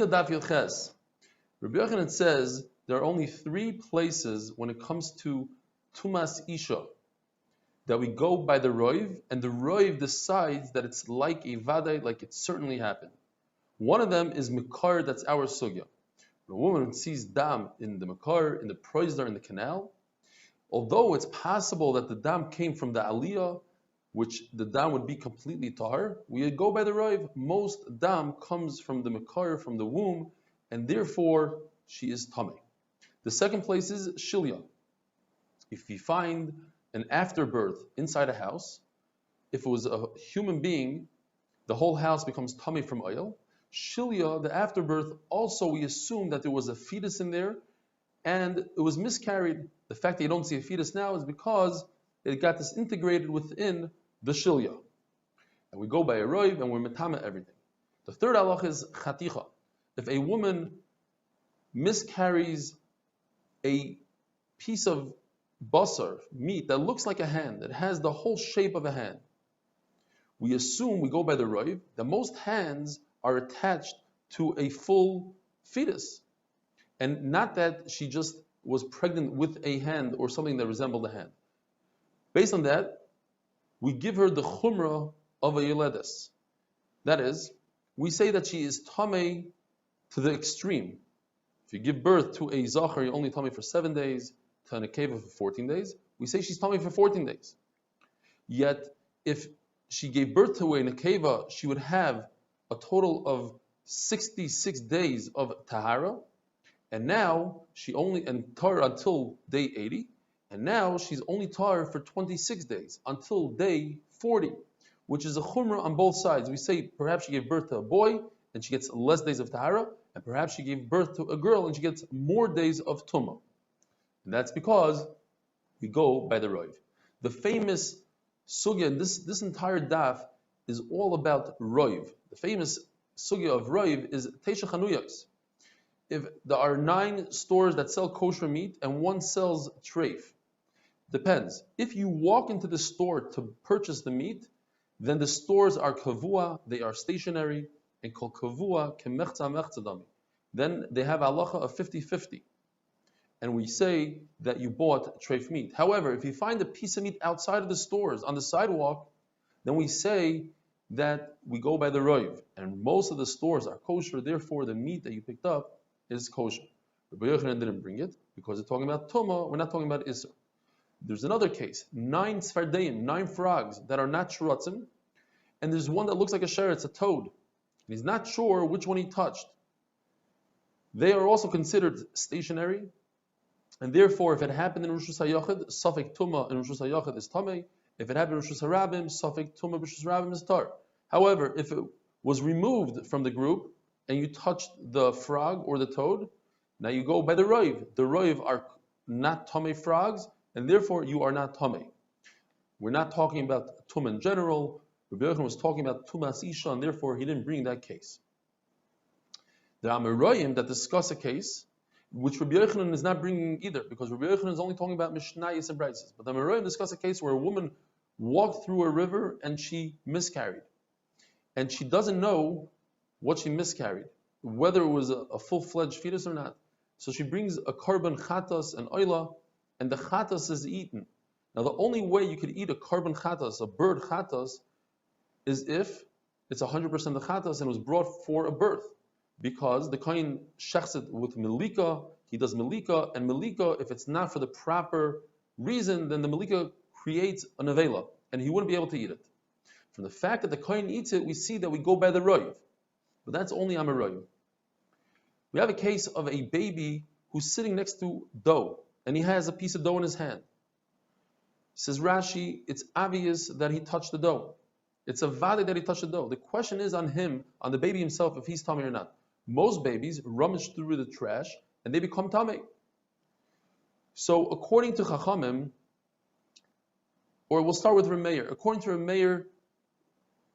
Niddah Daf Yoches. Rabbi Yochanan says there are only 3 places when it comes to Tumas Isha that we go by the Roiv, and the Roiv decides that it's like a Vadai, like it certainly happened. One of them is Mikar, that's our Sugya. When a woman sees Dam in the Mikar, in the Proizdar, in the canal, although it's possible that the Dam came from the Aliyah, which the Dam would be completely Tahar, we go by the Roiv. Most Dam comes from the Mikar, from the womb, and therefore she is Tameh. The second place is Shilya. If we find an afterbirth inside a house, if it was a human being, the whole house becomes Tameh from oil. Shilya, the afterbirth, also we assume that there was a fetus in there and it was miscarried. The fact that you don't see a fetus now is because it got disintegrated within the Shilya. And we go by a Roiv and we're Metama everything. The third halach is Chaticha. If a woman miscarries a piece of basar, meat, that looks like a hand, that has the whole shape of a hand, we assume, we go by the Roiv, that most hands are attached to a full fetus, and not that she just was pregnant with a hand or something that resembled a hand. Based on that, we give her the chumrah of a yoledes. That is, we say that she is tamei to the extreme. If you give birth to a zachar, you're only tamei for 7 days, to a nekeva for 14 days. We say she's tamei for 14 days. Yet, if she gave birth to a nekeva, she would have a total of 66 days of tahara, and now she only and tar until day 80, and now she's only tar for 26 days until day 40, which is a chumrah on both sides. We say perhaps she gave birth to a boy and she gets less days of tahara, and perhaps she gave birth to a girl and she gets more days of tumah. And that's because we go by the Roiv. The famous sugya, this entire daf is all about Roiv. The famous sugya of Roiv is Teisha Chanuyos. If there are 9 stores that sell kosher meat and 1 sells treif, depends. If you walk into the store to purchase the meat, then the stores are kavua, they are stationary, and called kavua kemechza mechzadami. Then they have halacha of 50-50. And we say that you bought treif meat. However, if you find a piece of meat outside of the stores, on the sidewalk, then we say that we go by the Roiv. And most of the stores are kosher, therefore the meat that you picked up is kosher. Rabbi Yochanan didn't bring it because we're talking about Tumah, we're not talking about Isser. There's another case, 9 Sfardeim, 9 frogs that are not shuratzim, and there's one that looks like a sheretz, a toad. And he's not sure which one he touched. They are also considered stationary, and therefore if it happened in Rosh Hashanah, Safek Tumah in Rosh Hashanah is Tameh. If it happened in Rosh Hashanah, Safek Tumah Rosh Hashanah is Tar. However, if it was removed from the group, and you touched the frog or the toad, now you go by the Roiv. The Roiv are not Tameh frogs, and therefore you are not Tameh. We're not talking about Tum in general. Rabbi Yochanan was talking about Tumas Isha, and therefore he didn't bring that case. There are Amoraim that discuss a case which Rabbi Yochanan is not bringing either, because Rabbi Yochanan is only talking about Mishnayos and Braisos. But the Amoraim discuss a case where a woman walked through a river and she miscarried. And she doesn't know what she miscarried, whether it was a full-fledged fetus or not. So she brings a korban chatas and oila, and the chatas is eaten. Now the only way you could eat a korban chatas, a bird chatas, is if it's 100% the chatas and it was brought for a birth. Because the kohen shechs it with melika, he does melika, and melika, if it's not for the proper reason, then the melika creates a nevela, and he wouldn't be able to eat it. From the fact that the kohen eats it, we see that we go by the Roiv. But that's only Amoraim. We have a case of a baby who's sitting next to dough, and he has a piece of dough in his hand. Says Rashi, it's obvious that he touched the dough. It's a vade that he touched the dough. The question is on him, on the baby himself, if he's tamei or not. Most babies rummage through the trash and they become tamei. So according to Chachamim, or we'll start with Rameir. According to Rameir,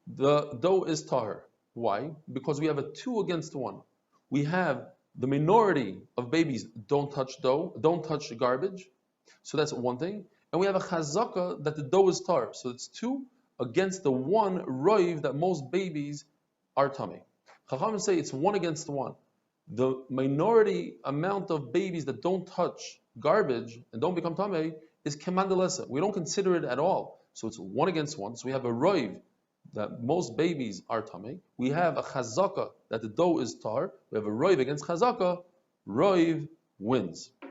the dough is tahar. Why? Because we have a 2 against 1. We have the minority of babies don't touch dough, don't touch garbage. So that's one thing. And we have a chazaka that the dough is tar. So it's 2 against the 1 roiv that most babies are tamei. Chachamim say it's 1 against 1. the minority amount of babies that don't touch garbage and don't become tamei is kemandalesa. We don't consider it at all. So it's 1 against 1. So we have a roiv that most babies are tamei. We have a chazaka that the dough is tar. We have a roiv against chazaka. Roiv wins. And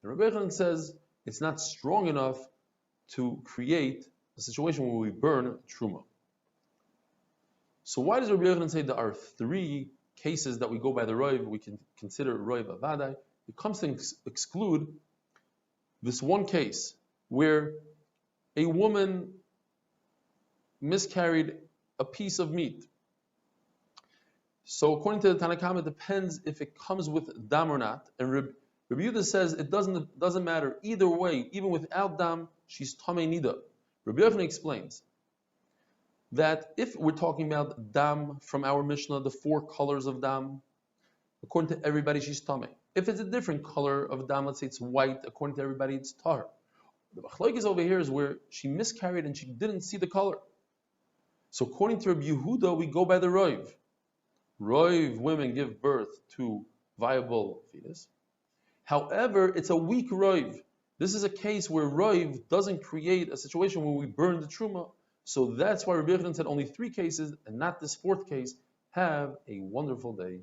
Rabbi Yochanan says it's not strong enough to create a situation where we burn truma. So why does Rabbi Yochanan say there are 3 cases that we go by the roiv, we can consider roiv avadai? It comes to exclude this one case where a woman miscarried a piece of meat. So according to the Tanakama, it depends if it comes with dam or not. And Rabbi Yehuda says it doesn't matter either way. Even without dam, she's tamei niddah. Rabbi Yochanan explains that if we're talking about dam from our Mishnah, the 4 colors of dam, according to everybody, she's tamei. If it's a different color of dam, let's say it's white, according to everybody, it's tar. The machlokes over here is where she miscarried and she didn't see the color. So according to Rabbi Yehuda, we go by the roiv. Roiv, women give birth to viable fetus. However, it's a weak roiv. This is a case where roiv doesn't create a situation where we burn the truma. So that's why Rabbi Yochanan said only 3 cases and not this 4th case. Have a wonderful day.